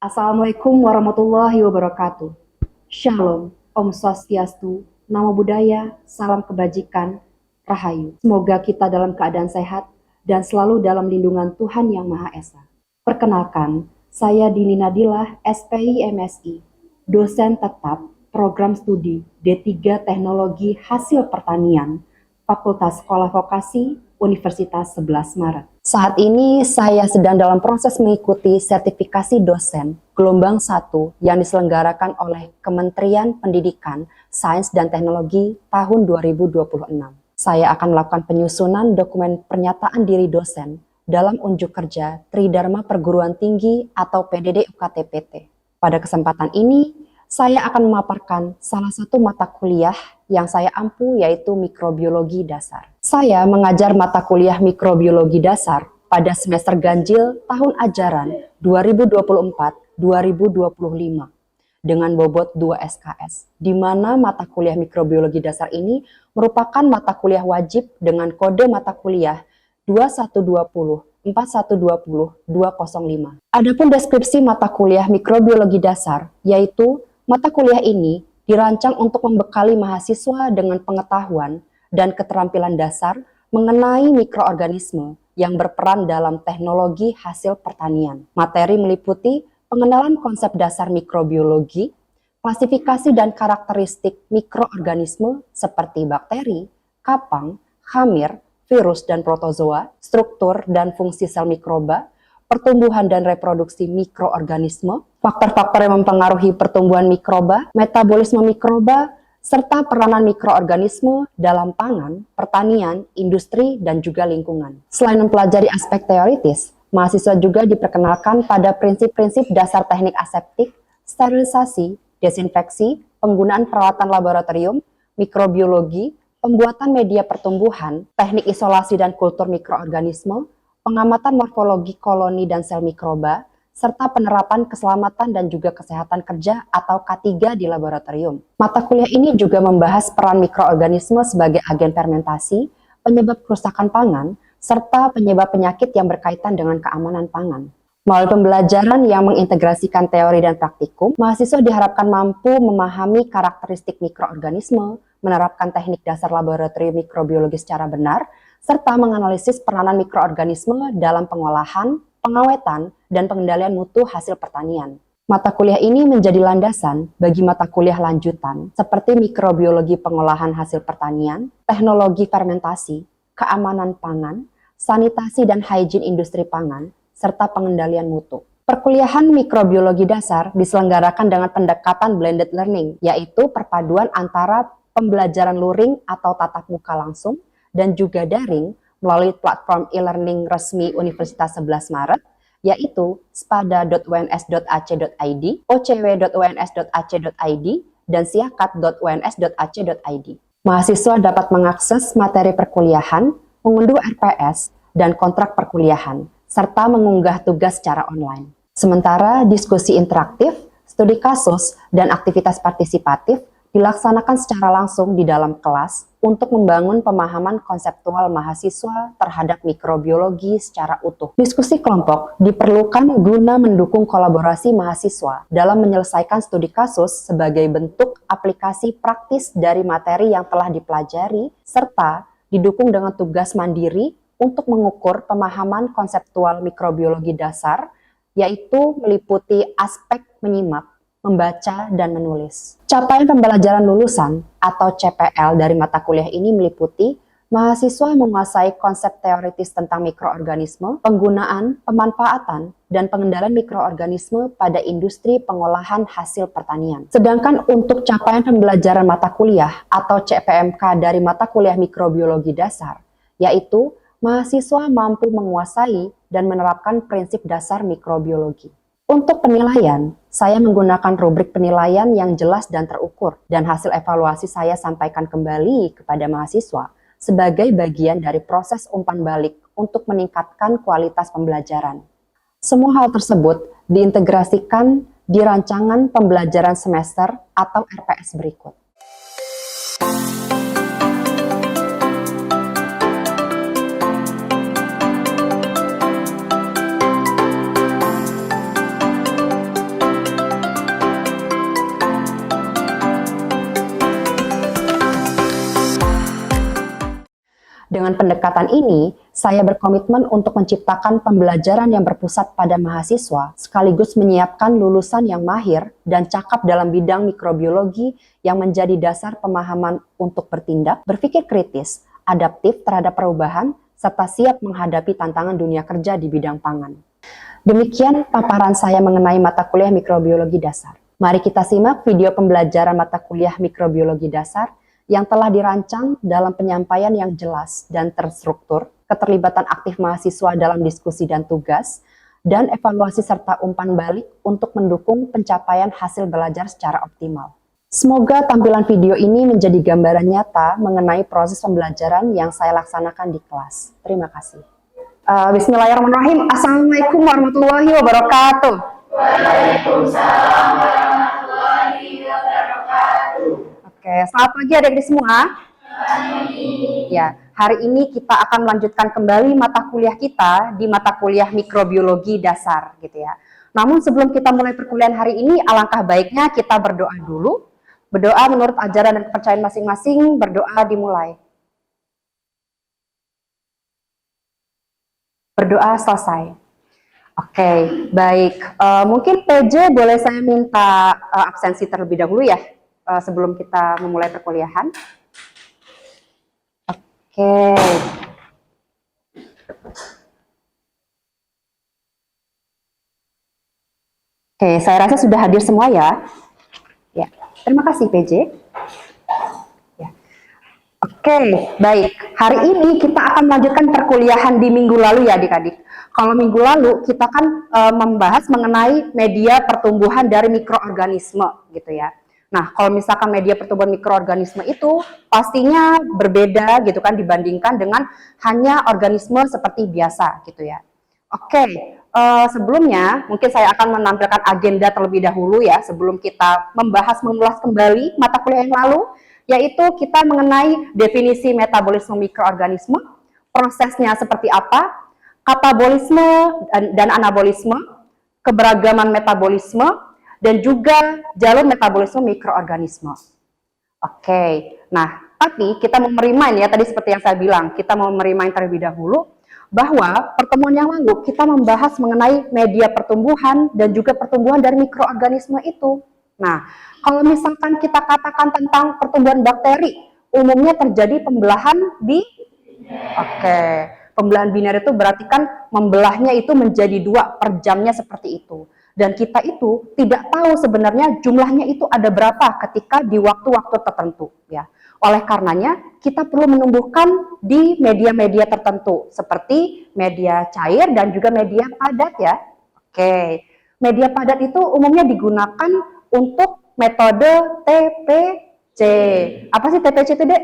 Assalamualaikum warahmatullahi wabarakatuh. Shalom, Om Swastiastu, Namo Buddhaya, Salam Kebajikan, Rahayu. Semoga kita dalam keadaan sehat dan selalu dalam lindungan Tuhan Yang Maha Esa. Perkenalkan, saya Dini Nadilah, SPI MSI, dosen tetap program studi D3 Teknologi Hasil Pertanian, Fakultas Sekolah Vokasi, Universitas 11 Maret. Saat ini saya sedang dalam proses mengikuti sertifikasi dosen gelombang 1 yang diselenggarakan oleh Kementerian Pendidikan, Sains dan Teknologi tahun 2026. Saya akan melakukan penyusunan dokumen pernyataan diri dosen dalam unjuk kerja Tridharma Perguruan Tinggi atau PDD UKT-PT. Pada kesempatan ini, saya akan memaparkan salah satu mata kuliah yang saya ampu, yaitu mikrobiologi dasar. Saya mengajar mata kuliah mikrobiologi dasar pada semester ganjil tahun ajaran 2024-2025 dengan bobot 2 SKS, di mana mata kuliah mikrobiologi dasar ini merupakan mata kuliah wajib dengan kode mata kuliah 2120 4120 205. Adapun deskripsi mata kuliah mikrobiologi dasar, yaitu mata kuliah ini dirancang untuk membekali mahasiswa dengan pengetahuan dan keterampilan dasar mengenai mikroorganisme yang berperan dalam teknologi hasil pertanian. Materi meliputi pengenalan konsep dasar mikrobiologi, klasifikasi dan karakteristik mikroorganisme seperti bakteri, kapang, hamir, virus dan protozoa, struktur dan fungsi sel mikroba, pertumbuhan dan reproduksi mikroorganisme, faktor-faktor yang mempengaruhi pertumbuhan mikroba, metabolisme mikroba, serta peranan mikroorganisme dalam pangan, pertanian, industri, dan juga lingkungan. Selain mempelajari aspek teoritis, mahasiswa juga diperkenalkan pada prinsip-prinsip dasar teknik aseptik, sterilisasi, desinfeksi, penggunaan peralatan laboratorium, mikrobiologi, pembuatan media pertumbuhan, teknik isolasi dan kultur mikroorganisme, pengamatan morfologi koloni dan sel mikroba, serta penerapan keselamatan dan juga kesehatan kerja atau K3 di laboratorium. Mata kuliah ini juga membahas peran mikroorganisme sebagai agen fermentasi, penyebab kerusakan pangan, serta penyebab penyakit yang berkaitan dengan keamanan pangan. Melalui pembelajaran yang mengintegrasikan teori dan praktikum, mahasiswa diharapkan mampu memahami karakteristik mikroorganisme, menerapkan teknik dasar laboratorium mikrobiologi secara benar, serta menganalisis peranan mikroorganisme dalam pengolahan, pengawetan, dan pengendalian mutu hasil pertanian. Mata kuliah ini menjadi landasan bagi mata kuliah lanjutan seperti mikrobiologi pengolahan hasil pertanian, teknologi fermentasi, keamanan pangan, sanitasi dan hygiene industri pangan, serta pengendalian mutu. Perkuliahan mikrobiologi dasar diselenggarakan dengan pendekatan blended learning, yaitu perpaduan antara pembelajaran luring atau tatap muka langsung dan juga daring melalui platform e-learning resmi Universitas 11 Maret, yaitu spada.uns.ac.id, ocw.uns.ac.id, dan siakat.uns.ac.id. Mahasiswa dapat mengakses materi perkuliahan, mengunduh RPS, dan kontrak perkuliahan, serta mengunggah tugas secara online. Sementara diskusi interaktif, studi kasus, dan aktivitas partisipatif dilaksanakan secara langsung di dalam kelas untuk membangun pemahaman konseptual mahasiswa terhadap mikrobiologi secara utuh. Diskusi kelompok diperlukan guna mendukung kolaborasi mahasiswa dalam menyelesaikan studi kasus sebagai bentuk aplikasi praktis dari materi yang telah dipelajari, serta didukung dengan tugas mandiri untuk mengukur pemahaman konseptual mikrobiologi dasar, yaitu meliputi aspek menyimak, membaca, dan menulis. Capaian pembelajaran lulusan atau CPL dari mata kuliah ini meliputi mahasiswa menguasai konsep teoritis tentang mikroorganisme, penggunaan, pemanfaatan, dan pengendalian mikroorganisme pada industri pengolahan hasil pertanian. Sedangkan untuk capaian pembelajaran mata kuliah atau CPMK dari mata kuliah mikrobiologi dasar, yaitu mahasiswa mampu menguasai dan menerapkan prinsip dasar mikrobiologi. Untuk penilaian, saya menggunakan rubrik penilaian yang jelas dan terukur, dan hasil evaluasi saya sampaikan kembali kepada mahasiswa sebagai bagian dari proses umpan balik untuk meningkatkan kualitas pembelajaran. Semua hal tersebut diintegrasikan di rancangan pembelajaran semester atau RPS berikut. Dengan pendekatan ini, saya berkomitmen untuk menciptakan pembelajaran yang berpusat pada mahasiswa, sekaligus menyiapkan lulusan yang mahir dan cakap dalam bidang mikrobiologi yang menjadi dasar pemahaman untuk bertindak, berpikir kritis, adaptif terhadap perubahan, serta siap menghadapi tantangan dunia kerja di bidang pangan. Demikian paparan saya mengenai mata kuliah mikrobiologi dasar. Mari kita simak video pembelajaran mata kuliah mikrobiologi dasar yang telah dirancang dalam penyampaian yang jelas dan terstruktur, keterlibatan aktif mahasiswa dalam diskusi dan tugas, dan evaluasi serta umpan balik untuk mendukung pencapaian hasil belajar secara optimal. Semoga tampilan video ini menjadi gambaran nyata mengenai proses pembelajaran yang saya laksanakan di kelas. Terima kasih. Bismillahirrahmanirrahim. Assalamualaikum warahmatullahi wabarakatuh. Waalaikumsalam warahmatullahi wabarakatuh. Oke, selamat pagi adik-adik semua. Ya, hari ini kita akan melanjutkan kembali mata kuliah kita di mata kuliah mikrobiologi dasar, gitu ya. Namun sebelum kita mulai perkuliahan hari ini, alangkah baiknya kita berdoa dulu. Berdoa menurut ajaran dan kepercayaan masing-masing, berdoa dimulai. Berdoa selesai. Oke, baik. Mungkin PJ boleh saya minta absensi terlebih dahulu ya, sebelum kita memulai perkuliahan. Oke. Oke, saya rasa sudah hadir semua ya. Ya, terima kasih PJ. Ya. Oke, baik. Hari ini kita akan melanjutkan perkuliahan di minggu lalu ya adik-adik. Kalau minggu lalu kita kan membahas mengenai media pertumbuhan dari mikroorganisme gitu ya. Nah, kalau misalkan media pertumbuhan mikroorganisme itu pastinya berbeda gitu kan dibandingkan dengan hanya organisme seperti biasa gitu ya. Oke, sebelumnya mungkin saya akan menampilkan agenda terlebih dahulu ya sebelum kita mengulas kembali mata kuliah yang lalu, yaitu kita mengenai definisi metabolisme mikroorganisme, prosesnya seperti apa, katabolisme dan anabolisme, keberagaman metabolisme, dan juga jalur metabolisme mikroorganisme. Oke, nah tapi kita mau merimain ya, tadi seperti yang saya bilang, kita mau merimain terlebih dahulu, bahwa pertemuan yang lalu kita membahas mengenai media pertumbuhan dan juga pertumbuhan dari mikroorganisme itu. Nah, kalau misalkan kita katakan tentang pertumbuhan bakteri, umumnya terjadi pembelahan pembelahan biner itu berarti kan membelahnya itu menjadi 2 per jamnya seperti itu. Dan kita itu tidak tahu sebenarnya jumlahnya itu ada berapa ketika di waktu-waktu tertentu ya. Oleh karenanya kita perlu menumbuhkan di media-media tertentu seperti media cair dan juga media padat ya. Oke, media padat itu umumnya digunakan untuk metode TPC. Apa sih TPC itu, Dek?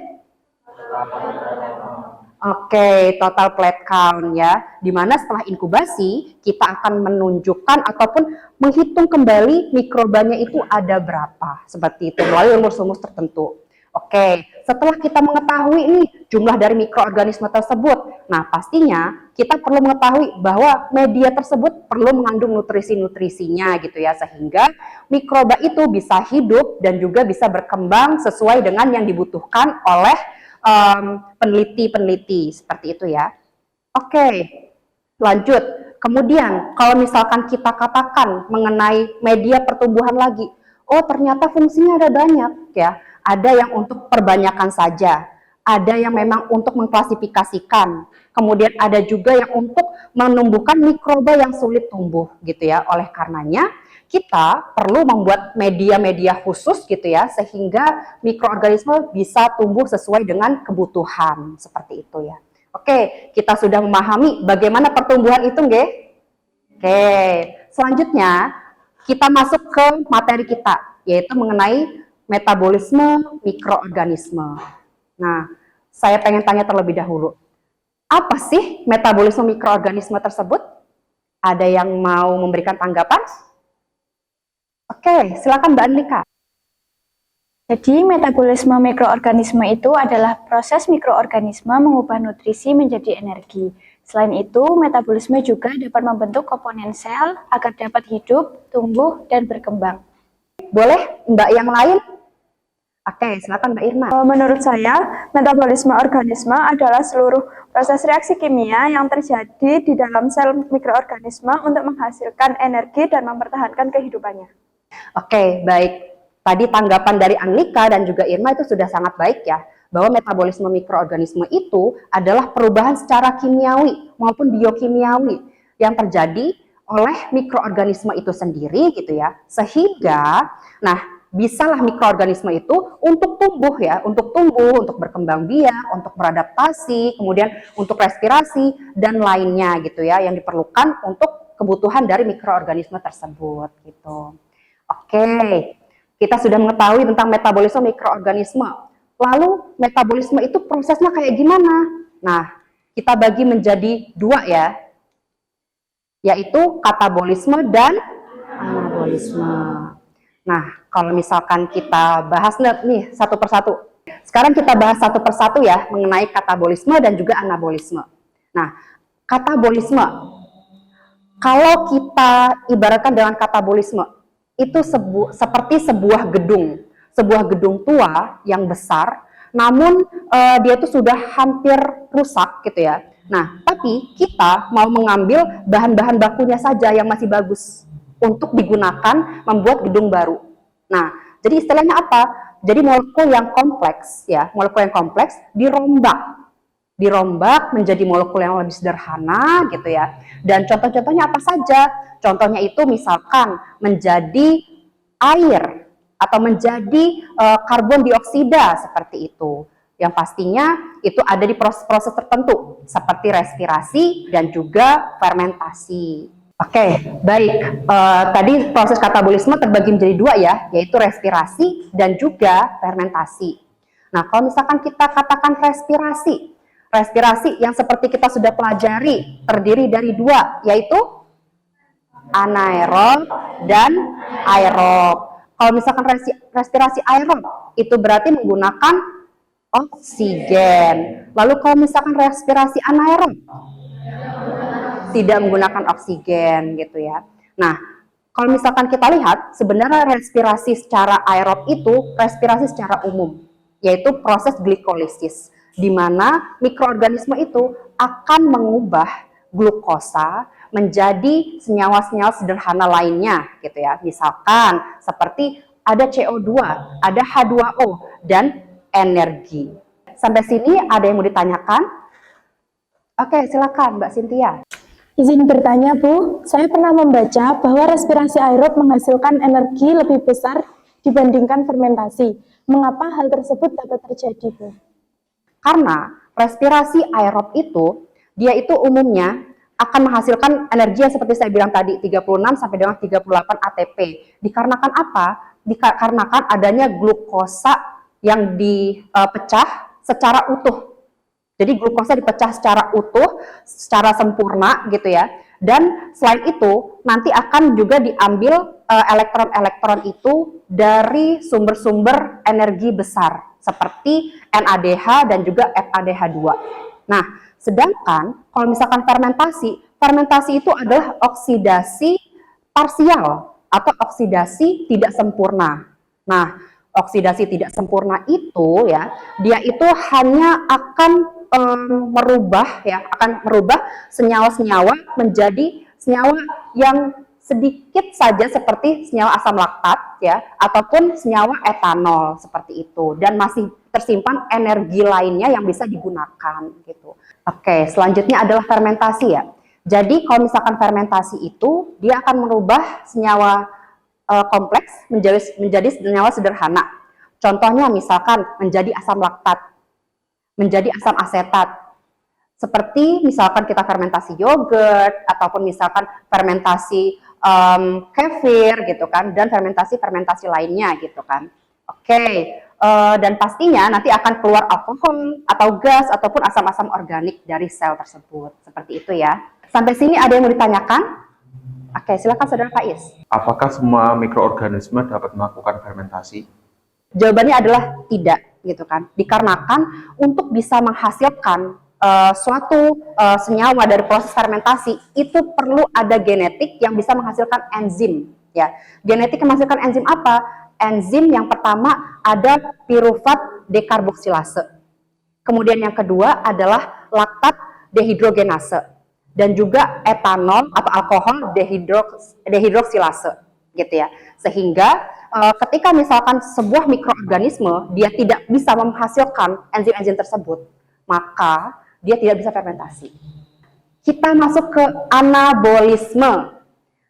Oke, total plate count ya, dimana setelah inkubasi kita akan menunjukkan ataupun menghitung kembali mikrobanya itu ada berapa, seperti itu melalui rumus-rumus tertentu. Oke, setelah kita mengetahui nih jumlah dari mikroorganisme tersebut, nah pastinya kita perlu mengetahui bahwa media tersebut perlu mengandung nutrisi-nutrisinya gitu ya, sehingga mikroba itu bisa hidup dan juga bisa berkembang sesuai dengan yang dibutuhkan oleh peneliti-peneliti seperti itu ya. Oke, lanjut. Kemudian kalau misalkan kita katakan mengenai media pertumbuhan lagi, oh ternyata fungsinya ada banyak ya. Ada yang untuk perbanyakan saja, ada yang memang untuk mengklasifikasikan, kemudian ada juga yang untuk menumbuhkan mikroba yang sulit tumbuh gitu ya. Oleh karenanya kita perlu membuat media-media khusus gitu ya, sehingga mikroorganisme bisa tumbuh sesuai dengan kebutuhan, seperti itu ya. Oke, kita sudah memahami bagaimana pertumbuhan itu, nggih? Oke, selanjutnya kita masuk ke materi kita, yaitu mengenai metabolisme mikroorganisme. Nah, saya pengen tanya terlebih dahulu, apa sih metabolisme mikroorganisme tersebut? Ada yang mau memberikan tanggapan? Oke, silakan Mbak Andika. Jadi, metabolisme mikroorganisme itu adalah proses mikroorganisme mengubah nutrisi menjadi energi. Selain itu, metabolisme juga dapat membentuk komponen sel agar dapat hidup, tumbuh, dan berkembang. Boleh Mbak yang lain? Oke, silakan Mbak Irma. Menurut saya, metabolisme organisme adalah seluruh proses reaksi kimia yang terjadi di dalam sel mikroorganisme untuk menghasilkan energi dan mempertahankan kehidupannya. Oke, baik. Tadi tanggapan dari Anglika dan juga Irma itu sudah sangat baik ya, bahwa metabolisme mikroorganisme itu adalah perubahan secara kimiawi maupun biokimiawi yang terjadi oleh mikroorganisme itu sendiri gitu ya, sehingga bisalah mikroorganisme itu untuk tumbuh ya, untuk berkembang biak, untuk beradaptasi, kemudian untuk respirasi dan lainnya gitu ya, yang diperlukan untuk kebutuhan dari mikroorganisme tersebut gitu. Oke, kita sudah mengetahui tentang metabolisme mikroorganisme. Lalu metabolisme itu prosesnya kayak gimana? Nah, kita bagi menjadi dua ya, yaitu katabolisme dan anabolisme. Nah, kalau misalkan kita bahas nih satu persatu. Sekarang kita bahas satu persatu ya mengenai katabolisme dan juga anabolisme. Nah, katabolisme. Kalau kita ibaratkan dengan katabolisme, itu seperti sebuah gedung tua yang besar, namun dia itu sudah hampir rusak gitu ya. Nah, tapi kita mau mengambil bahan-bahan bakunya saja yang masih bagus untuk digunakan membuat gedung baru. Nah, jadi istilahnya apa? Jadi molekul yang kompleks ya, molekul yang kompleks dirombak menjadi molekul yang lebih sederhana gitu ya. Dan contoh-contohnya apa saja? Contohnya itu misalkan menjadi air atau menjadi karbon dioksida seperti itu. Yang pastinya itu ada di proses-proses tertentu seperti respirasi dan juga fermentasi. Oke, baik. Tadi proses katabolisme terbagi menjadi dua ya, yaitu respirasi dan juga fermentasi. Nah, kalau misalkan kita katakan respirasi yang seperti kita sudah pelajari terdiri dari dua, yaitu anaerob dan aerob. Kalau misalkan respirasi aerob, itu berarti menggunakan oksigen. Lalu kalau misalkan respirasi anaerob, tidak menggunakan oksigen gitu ya. Nah, kalau misalkan kita lihat, sebenarnya respirasi secara aerob itu respirasi secara umum, yaitu proses glikolisis, di mana mikroorganisme itu akan mengubah glukosa menjadi senyawa-senyawa sederhana lainnya gitu ya. Misalkan seperti ada CO2, ada H2O, dan energi. Sampai sini ada yang mau ditanyakan? Oke, silakan Mbak Cynthia. Izin bertanya, Bu. Saya pernah membaca bahwa respirasi aerob menghasilkan energi lebih besar dibandingkan fermentasi. Mengapa hal tersebut dapat terjadi, Bu? Karena respirasi aerob itu, dia itu umumnya akan menghasilkan energi yang seperti saya bilang tadi, 36 sampai dengan 38 ATP. Dikarenakan apa? Dikarenakan adanya glukosa yang dipecah secara utuh. Jadi glukosa dipecah secara utuh, secara sempurna gitu ya. Dan selain itu nanti akan juga diambil elektron-elektron itu dari sumber-sumber energi besar seperti NADH dan juga FADH2. Nah, sedangkan kalau misalkan fermentasi itu adalah oksidasi parsial atau oksidasi tidak sempurna. Nah, oksidasi tidak sempurna itu ya, dia itu hanya akan merubah senyawa-senyawa menjadi senyawa yang sedikit saja seperti senyawa asam laktat ya, ataupun senyawa etanol seperti itu, dan masih tersimpan energi lainnya yang bisa digunakan gitu. Oke, selanjutnya adalah fermentasi ya. Jadi kalau misalkan fermentasi itu dia akan merubah senyawa kompleks menjadi senyawa sederhana. Contohnya misalkan menjadi asam laktat, menjadi asam asetat. Seperti misalkan kita fermentasi yogurt, ataupun misalkan fermentasi kefir gitu kan, dan fermentasi lainnya gitu kan. Oke, dan pastinya nanti akan keluar alkohol atau gas ataupun asam-asam organik dari sel tersebut. Seperti itu ya. Sampai sini ada yang mau ditanyakan? Oke, silakan Saudara Faiz. Apakah semua mikroorganisme dapat melakukan fermentasi? Jawabannya adalah tidak, gitu kan. Dikarenakan untuk bisa menghasilkan suatu senyawa dari proses fermentasi itu perlu ada genetik yang bisa menghasilkan enzim. Ya, genetik yang menghasilkan enzim apa? enzim yang pertama ada pirufat dekarboksilase. Kemudian yang kedua adalah laktat dehidrogenase dan juga etanol atau alkohol dehidroksilase gitu ya. Sehingga ketika misalkan sebuah mikroorganisme dia tidak bisa menghasilkan enzim-enzim tersebut, maka dia tidak bisa fermentasi. Kita masuk ke anabolisme.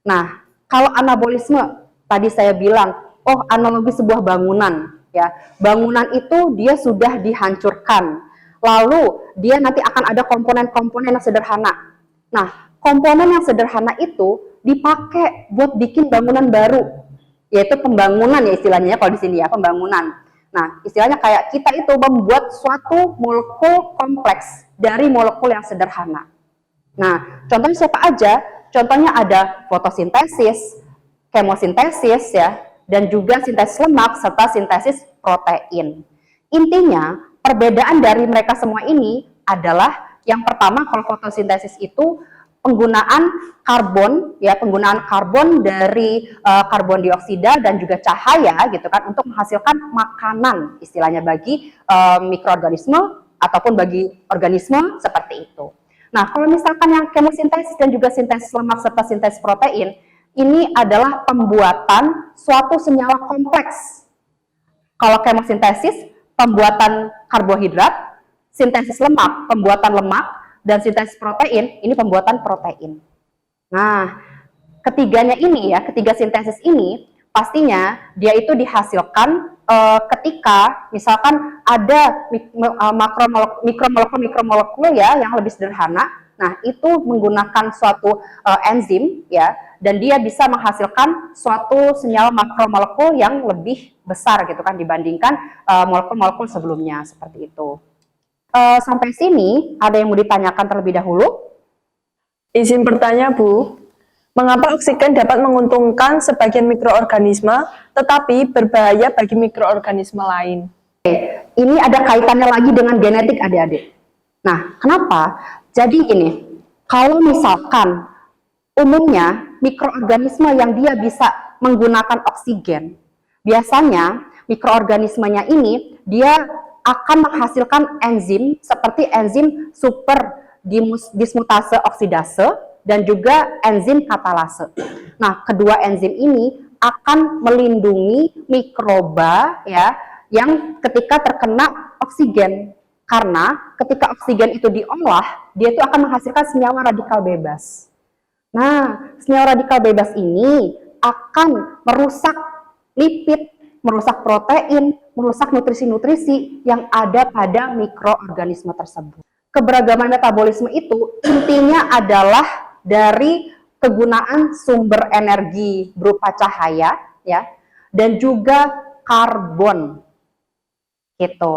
Nah, kalau anabolisme tadi saya bilang, oh analogi sebuah bangunan ya. Bangunan itu dia sudah dihancurkan. Lalu dia nanti akan ada komponen-komponen yang sederhana. Nah, komponen yang sederhana itu dipakai buat bikin bangunan baru, yaitu pembangunan ya istilahnya kalau di sini ya, pembangunan. Nah, istilahnya kayak kita itu membuat suatu molekul kompleks dari molekul yang sederhana. Nah, contohnya siapa aja? Contohnya ada fotosintesis, kemosintesis ya, dan juga sintesis lemak serta sintesis protein. Intinya, perbedaan dari mereka semua ini adalah yang pertama kalau fotosintesis itu penggunaan karbon ya, penggunaan karbon dari karbon dioksida dan juga cahaya gitu kan untuk menghasilkan makanan istilahnya bagi mikroorganisme ataupun bagi organisme seperti itu. Nah, kalau misalkan yang kemosintesis dan juga sintesis lemak serta sintesis protein ini adalah pembuatan suatu senyawa kompleks. Kalau kemosintesis pembuatan karbohidrat, sintesis lemak pembuatan lemak, dan sintesis protein ini pembuatan protein. Nah, ketiganya ini ya, ketiga sintesis ini pastinya dia itu dihasilkan ketika misalkan ada mikromolekul ya yang lebih sederhana. Nah, itu menggunakan suatu enzim ya, dan dia bisa menghasilkan suatu senyawa makromolekul yang lebih besar gitu kan dibandingkan molekul-molekul sebelumnya seperti itu. Sampai sini ada yang mau ditanyakan terlebih dahulu? Izin bertanya, Bu. Mengapa oksigen dapat menguntungkan sebagian mikroorganisme tetapi berbahaya bagi mikroorganisme lain? Ini ada kaitannya lagi dengan genetik adik-adik. Nah, kenapa? Jadi ini, kalau misalkan umumnya mikroorganisme yang dia bisa menggunakan oksigen, biasanya mikroorganismenya ini dia akan menghasilkan enzim seperti enzim super dismutase oksidase dan juga enzim katalase. Nah, kedua enzim ini akan melindungi mikroba ya yang ketika terkena oksigen, karena ketika oksigen itu diolah, dia itu akan menghasilkan senyawa radikal bebas. Nah, senyawa radikal bebas ini akan merusak lipid, merusak protein, merusak nutrisi-nutrisi yang ada pada mikroorganisme tersebut. Keberagaman metabolisme itu intinya adalah dari kegunaan sumber energi berupa cahaya ya, dan juga karbon. Gitu.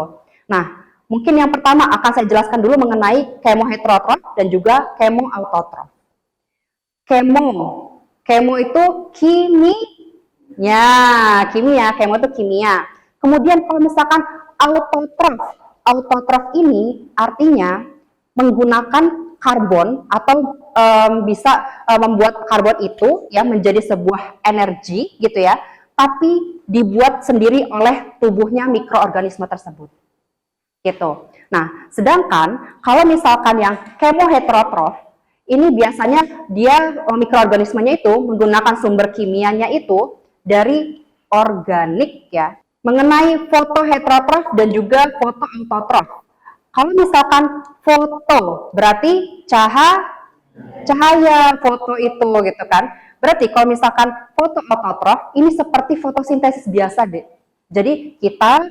Nah, mungkin yang pertama akan saya jelaskan dulu mengenai kemoheterotrof dan juga kemoautotrof. Kemo itu kimia, kemo itu kimia. Kemudian kalau misalkan autotrof ini artinya menggunakan karbon atau bisa membuat karbon itu ya menjadi sebuah energi gitu ya, tapi dibuat sendiri oleh tubuhnya mikroorganisme tersebut. Gitu. Nah, sedangkan kalau misalkan yang kemoheterotrof ini biasanya dia mikroorganismenya itu menggunakan sumber kimianya itu dari organik ya. Mengenai fotoheterotrof dan juga fotoautotrof. Kalau misalkan foto berarti cahaya foto itu gitu kan. Berarti kalau misalkan fotoautotrof ini seperti fotosintesis biasa deh. Jadi kita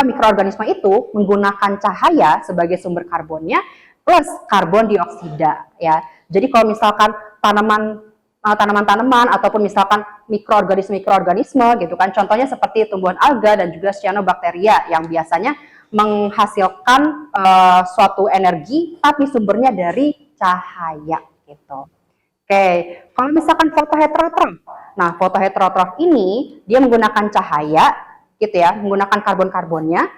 mikroorganisme itu menggunakan cahaya sebagai sumber karbonnya plus karbon dioksida ya. Jadi kalau misalkan tanaman-tanaman ataupun misalkan mikroorganisme gitu kan, contohnya seperti tumbuhan alga dan juga cyanobacteria yang biasanya menghasilkan suatu energi tapi sumbernya dari cahaya gitu. Oke, kalau misalkan fotoheterotrof, nah fotoheterotrof ini dia menggunakan cahaya gitu ya, menggunakan karbon-karbonnya.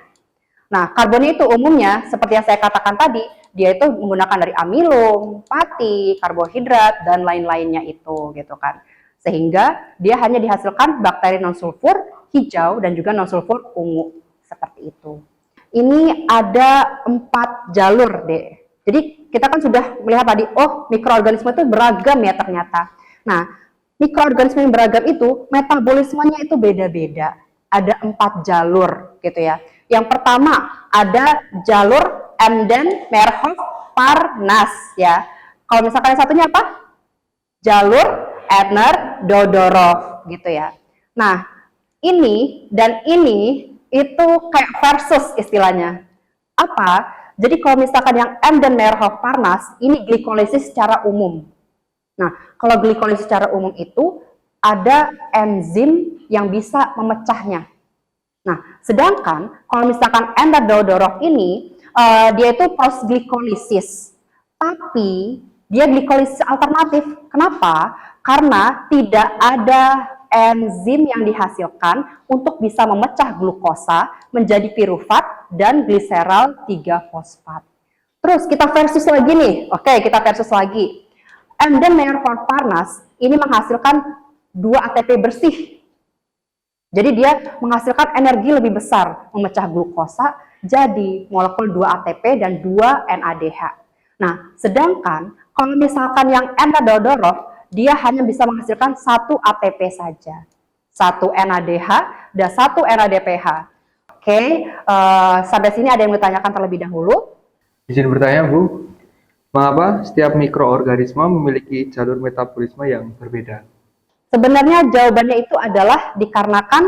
Nah, karbonnya itu umumnya seperti yang saya katakan tadi, dia itu menggunakan dari amilum, pati, karbohidrat dan lain-lainnya itu gitu kan. Sehingga dia hanya dihasilkan bakteri non sulfur hijau dan juga non-sulfur ungu. Seperti itu. Ini ada 4 jalur deh. Jadi kita kan sudah melihat tadi, oh mikroorganisme itu beragam ya ternyata. Nah, mikroorganisme yang beragam itu metabolismenya itu beda-beda. Ada 4 jalur gitu ya. Yang pertama ada jalur Embden-Merhoff-Parnas ya. Kalau misalkan yang satunya apa? Jalur Ebner-Dodorov gitu ya. Nah, ini dan ini itu kayak versus istilahnya. Apa? Jadi kalau misalkan yang Embden-Merhoff-Parnas ini glikolisis secara umum. Nah, kalau glikolisis secara umum itu ada enzim yang bisa memecahnya. Nah, sedangkan kalau misalkan Ebner-Dodorov ini dia itu postglikolisis. Tapi dia glikolisis alternatif. Kenapa? Karena tidak ada enzim yang dihasilkan untuk bisa memecah glukosa menjadi pirufat dan gliserol 3-fosfat. Terus kita versus lagi nih. Oke, kita versus lagi. Embden-Merhoff-Parnas ini menghasilkan 2 ATP bersih. Jadi dia menghasilkan energi lebih besar, memecah glukosa jadi molekul 2 ATP dan 2 NADH. Nah, sedangkan kalau misalkan yang Ebner-Dodorov dia hanya bisa menghasilkan 1 ATP saja. 1 NADH dan 1 NADPH. Oke, sampai sini ada yang bertanyakan terlebih dahulu? Izin bertanya, Bu. Mengapa setiap mikroorganisme memiliki jalur metabolisme yang berbeda? Sebenarnya jawabannya itu adalah dikarenakan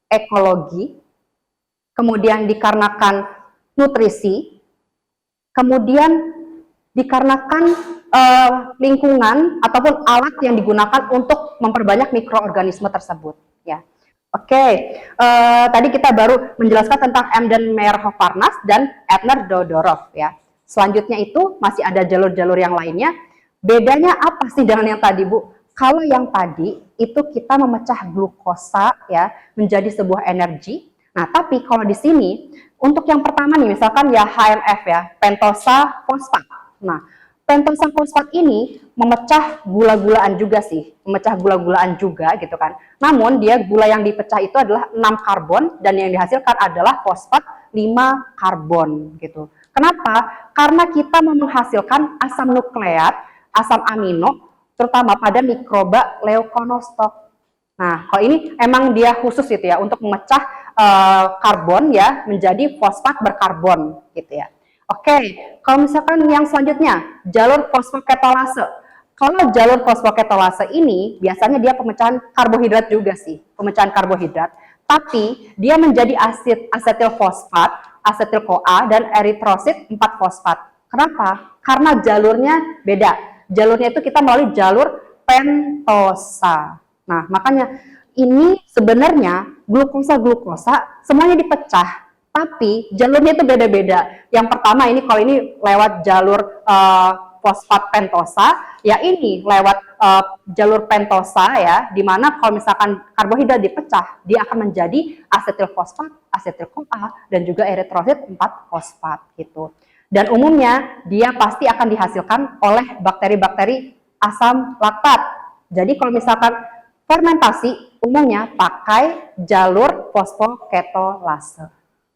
ekologi, kemudian dikarenakan nutrisi, kemudian dikarenakan lingkungan ataupun alat yang digunakan untuk memperbanyak mikroorganisme tersebut. Ya, oke. Tadi kita baru menjelaskan tentang Embden-Merhoff-Parnas dan Ebner-Dodorov. Ya. Selanjutnya itu masih ada jalur-jalur yang lainnya. Bedanya apa sih dengan yang tadi, Bu? Kalau yang tadi itu kita memecah glukosa ya menjadi sebuah energi. Nah, tapi kalau di sini untuk yang pertama nih misalkan ya HMF ya, pentosa fosfat. Nah, pentosa fosfat ini memecah gula-gulaan juga sih, memecah gula-gulaan juga gitu kan. Namun dia gula yang dipecah itu adalah 6 karbon dan yang dihasilkan adalah fosfat 5 karbon gitu. Kenapa? Karena kita mau menghasilkan asam nukleat, asam amino terutama pada mikroba leukonostoc. Nah, kalau ini emang dia khusus gitu ya untuk memecah karbon ya menjadi fosfat berkarbon gitu ya. Oke, kalau misalkan yang selanjutnya jalur fosfoketolase. Kalau jalur fosfoketolase ini biasanya dia pemecahan karbohidrat juga sih, pemecahan karbohidrat. Tapi dia menjadi asetil fosfat, asetil CoA dan eritrosit 4-fosfat. Kenapa? Karena jalurnya beda. Jalurnya itu kita melalui jalur pentosa. Nah, makanya ini sebenarnya glukosa semuanya dipecah, tapi jalurnya itu beda-beda. Yang pertama ini kalau ini lewat jalur fosfat pentosa, ya ini lewat jalur pentosa ya, dimana kalau misalkan karbohidrat dipecah, dia akan menjadi asetil fosfat, asetil CoA, dan juga eritrosit 4-fosfat gitu. Dan umumnya dia pasti akan dihasilkan oleh bakteri-bakteri asam laktat. Jadi kalau misalkan fermentasi umumnya pakai jalur fosfoketolase.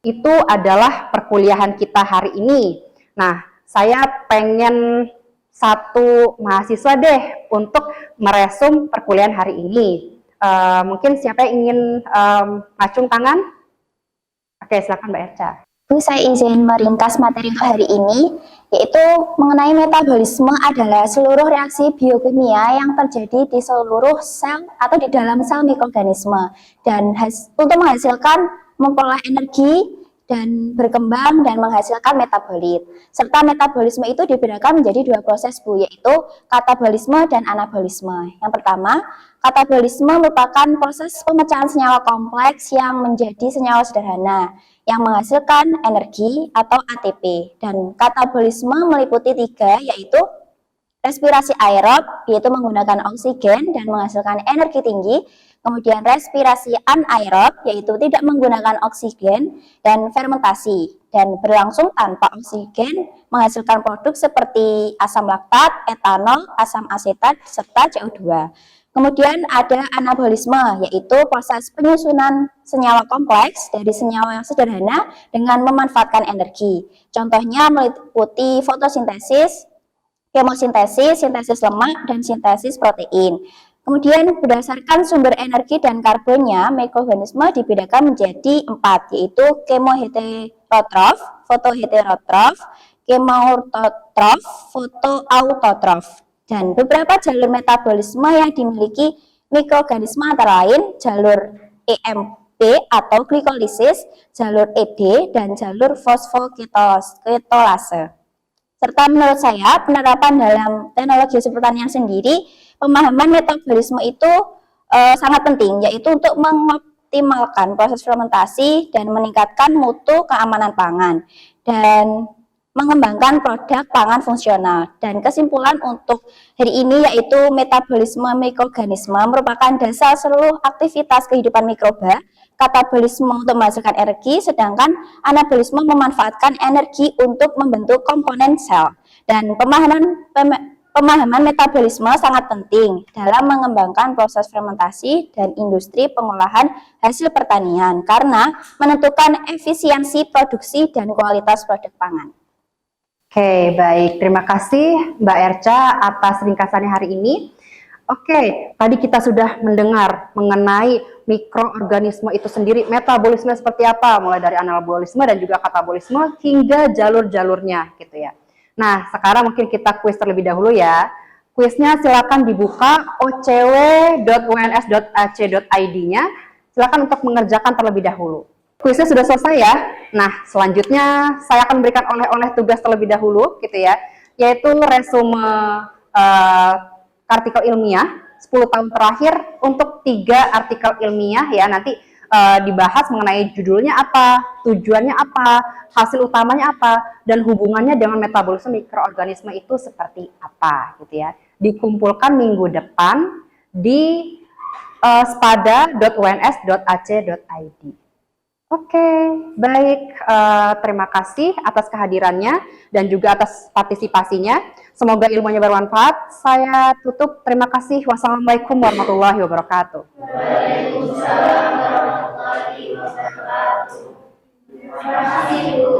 Itu adalah perkuliahan kita hari ini. Nah, saya pengen satu mahasiswa deh untuk meresum perkuliahan hari ini. Mungkin siapa yang ingin ngacung tangan? Oke, silakan Mbak Erca. Bu, saya izin meringkas materi untuk hari ini, yaitu mengenai metabolisme adalah seluruh reaksi biokimia yang terjadi di seluruh sel atau di dalam sel mikroorganisme dan untuk menghasilkan memperoleh energi dan berkembang dan menghasilkan metabolit. Serta metabolisme itu dibedakan menjadi 2 proses, Bu, yaitu katabolisme dan anabolisme. Yang pertama, katabolisme merupakan proses pemecahan senyawa kompleks yang menjadi senyawa sederhana yang menghasilkan energi atau ATP. Dan katabolisme meliputi 3, yaitu respirasi aerob, yaitu menggunakan oksigen dan menghasilkan energi tinggi. Kemudian respirasi anaerob, yaitu tidak menggunakan oksigen, dan fermentasi, dan berlangsung tanpa oksigen, menghasilkan produk seperti asam laktat, etanol, asam asetat, serta CO2. Kemudian ada anabolisme, yaitu proses penyusunan senyawa kompleks dari senyawa yang sederhana dengan memanfaatkan energi. Contohnya meliputi fotosintesis, kemosintesis, sintesis lemak, dan sintesis protein. Kemudian berdasarkan sumber energi dan karbonnya, mikroorganisme dibedakan menjadi 4, yaitu kemoheterotrof, fotoheterotrof, kemoautotrof, fotoautotrof. Dan beberapa jalur metabolisme yang dimiliki mikroorganisme antara lain jalur EMP atau glikolisis, jalur ED, dan jalur fosfoketolase. Serta menurut saya, penerapan dalam teknologi hasil pertanian sendiri, pemahaman metabolisme itu sangat penting, yaitu untuk mengoptimalkan proses fermentasi dan meningkatkan mutu keamanan pangan, dan mengembangkan produk pangan fungsional. Dan kesimpulan untuk hari ini yaitu metabolisme mikroorganisme merupakan dasar seluruh aktivitas kehidupan mikroba, katabolisme untuk menghasilkan energi, sedangkan anabolisme memanfaatkan energi untuk membentuk komponen sel. Dan pemahaman metabolisme sangat penting dalam mengembangkan proses fermentasi dan industri pengolahan hasil pertanian karena menentukan efisiensi produksi dan kualitas produk pangan. Oke, baik. Terima kasih Mbak Erca atas ringkasannya hari ini. Oke, tadi kita sudah mendengar mengenai mikroorganisme itu sendiri, metabolisme seperti apa, mulai dari anabolisme dan juga katabolisme hingga jalur-jalurnya gitu ya. Nah, sekarang mungkin kita kuis terlebih dahulu ya. Kuisnya silakan dibuka ocw.uns.ac.id-nya. Silakan untuk mengerjakan terlebih dahulu. Kuisnya sudah selesai ya. Nah, selanjutnya saya akan memberikan oleh-oleh tugas terlebih dahulu gitu ya, yaitu resume artikel ilmiah 10 tahun terakhir untuk 3 artikel ilmiah ya. Nanti dibahas mengenai judulnya apa, tujuannya apa, hasil utamanya apa, dan hubungannya dengan metabolisme mikroorganisme itu seperti apa gitu ya. Dikumpulkan minggu depan di spada.uns.ac.id. Oke, baik. Terima kasih atas kehadirannya dan juga atas partisipasinya. Semoga ilmunya bermanfaat. Saya tutup. Terima kasih. Wassalamualaikum warahmatullahi wabarakatuh. Waalaikumsalam warahmatullahi wabarakatuh. Terima kasih, Bu.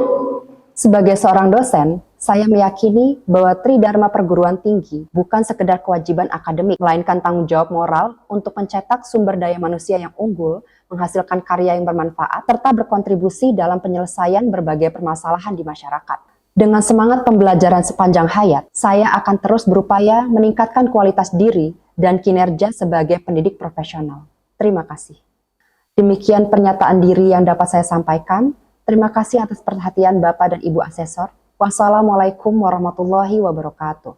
Sebagai seorang dosen, saya meyakini bahwa Tridharma Perguruan Tinggi bukan sekedar kewajiban akademik, melainkan tanggung jawab moral untuk mencetak sumber daya manusia yang unggul, menghasilkan karya yang bermanfaat, serta berkontribusi dalam penyelesaian berbagai permasalahan di masyarakat. Dengan semangat pembelajaran sepanjang hayat, saya akan terus berupaya meningkatkan kualitas diri dan kinerja sebagai pendidik profesional. Terima kasih. Demikian pernyataan diri yang dapat saya sampaikan. Terima kasih atas perhatian Bapak dan Ibu Asesor. Wassalamualaikum warahmatullahi wabarakatuh.